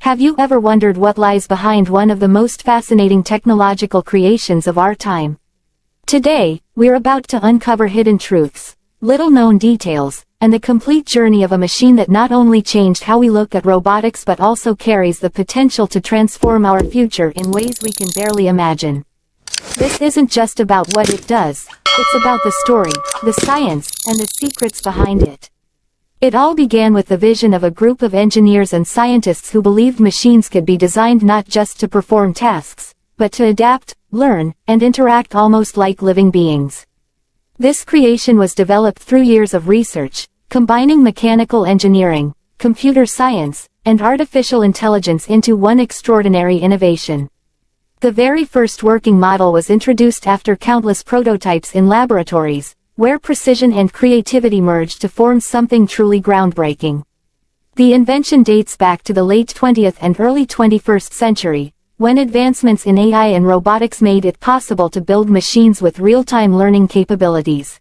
Have you ever wondered what lies behind one of the most fascinating technological creations of our time? Today, we're about to uncover hidden truths, little-known details, and the complete journey of a machine that not only changed how we look at robotics but also carries the potential to transform our future in ways we can barely imagine. This isn't just about what it does, it's about the story, the science, and the secrets behind it. It all began with the vision of a group of engineers and scientists who believed machines could be designed not just to perform tasks, but to adapt, learn, and interact almost like living beings. This creation was developed through years of research, combining mechanical engineering, computer science, and artificial intelligence into one extraordinary innovation. The very first working model was introduced after countless prototypes in laboratories, where precision and creativity merged to form something truly groundbreaking. The invention dates back to the late 20th and early 21st century, when advancements in AI and robotics made it possible to build machines with real-time learning capabilities.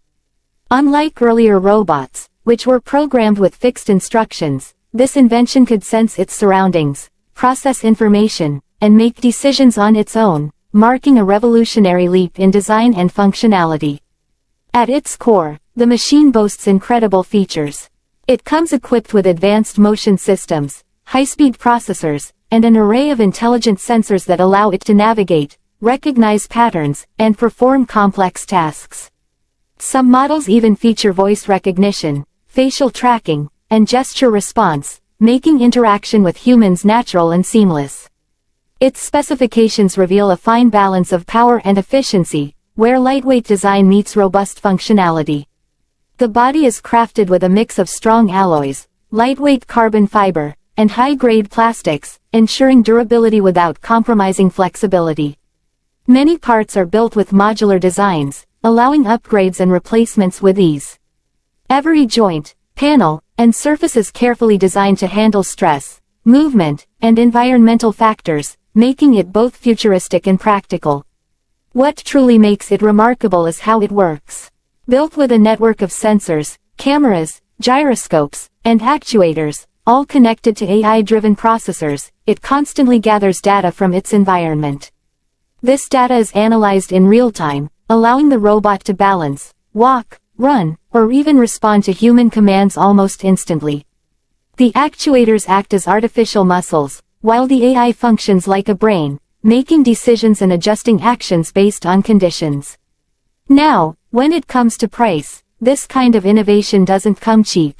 Unlike earlier robots, which were programmed with fixed instructions, this invention could sense its surroundings, process information, and make decisions on its own, marking a revolutionary leap in design and functionality. At its core, the machine boasts incredible features. It comes equipped with advanced motion systems, high-speed processors, and an array of intelligent sensors that allow it to navigate, recognize patterns, and perform complex tasks. Some models even feature voice recognition, facial tracking, and gesture response, making interaction with humans natural and seamless. Its specifications reveal a fine balance of power and efficiency, where lightweight design meets robust functionality. The body is crafted with a mix of strong alloys, lightweight carbon fiber, and high-grade plastics, ensuring durability without compromising flexibility. Many parts are built with modular designs, allowing upgrades and replacements with ease. Every joint, panel, and surface is carefully designed to handle stress, movement, and environmental factors, making it both futuristic and practical. What truly makes it remarkable is how it works. Built with a network of sensors, cameras, gyroscopes, and actuators, all connected to AI-driven processors, it constantly gathers data from its environment. This data is analyzed in real time, allowing the robot to balance, walk, run, or even respond to human commands almost instantly. The actuators act as artificial muscles, while the AI functions like a brain, making decisions and adjusting actions based on conditions. Now, when it comes to price, this kind of innovation doesn't come cheap.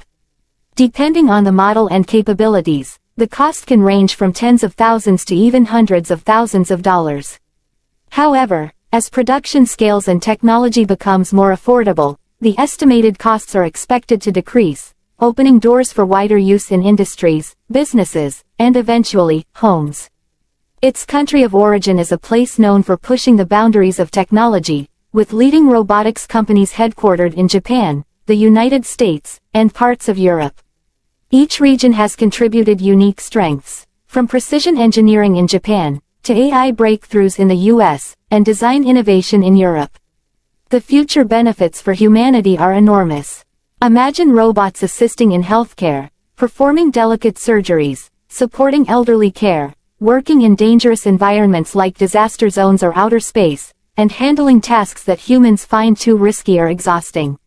Depending on the model and capabilities, the cost can range from tens of thousands to even hundreds of thousands of dollars. However, as production scales and technology becomes more affordable, the estimated costs are expected to decrease, opening doors for wider use in industries, businesses, and eventually, homes. Its country of origin is a place known for pushing the boundaries of technology, with leading robotics companies headquartered in Japan, the United States, and parts of Europe. Each region has contributed unique strengths, from precision engineering in Japan, to AI breakthroughs in the US, and design innovation in Europe. The future benefits for humanity are enormous. Imagine robots assisting in healthcare, performing delicate surgeries, supporting elderly care, working in dangerous environments like disaster zones or outer space, and handling tasks that humans find too risky or exhausting.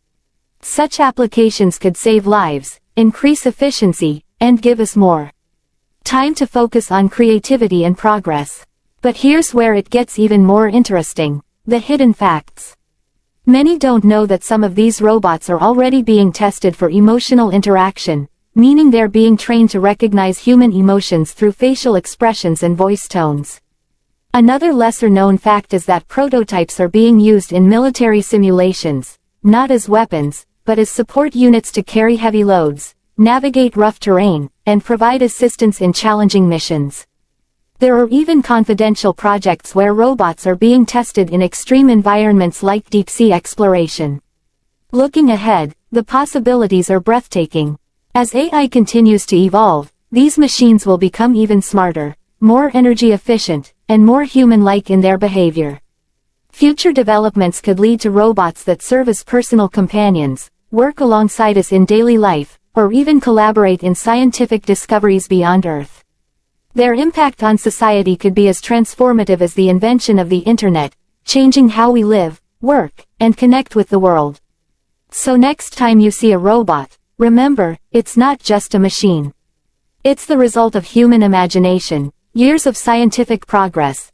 Such applications could save lives, increase efficiency, and give us more time to focus on creativity and progress. But here's where it gets even more interesting: the hidden facts. Many don't know that some of these robots are already being tested for emotional interaction, meaning they're being trained to recognize human emotions through facial expressions and voice tones. Another lesser-known fact is that prototypes are being used in military simulations, not as weapons, but as support units to carry heavy loads, navigate rough terrain, and provide assistance in challenging missions. There are even confidential projects where robots are being tested in extreme environments like deep-sea exploration. Looking ahead, the possibilities are breathtaking. As AI continues to evolve, these machines will become even smarter, more energy efficient, and more human-like in their behavior. Future developments could lead to robots that serve as personal companions, work alongside us in daily life, or even collaborate in scientific discoveries beyond Earth. Their impact on society could be as transformative as the invention of the internet, changing how we live, work, and connect with the world. So next time you see a robot, remember, it's not just a machine. It's the result of human imagination, years of scientific progress,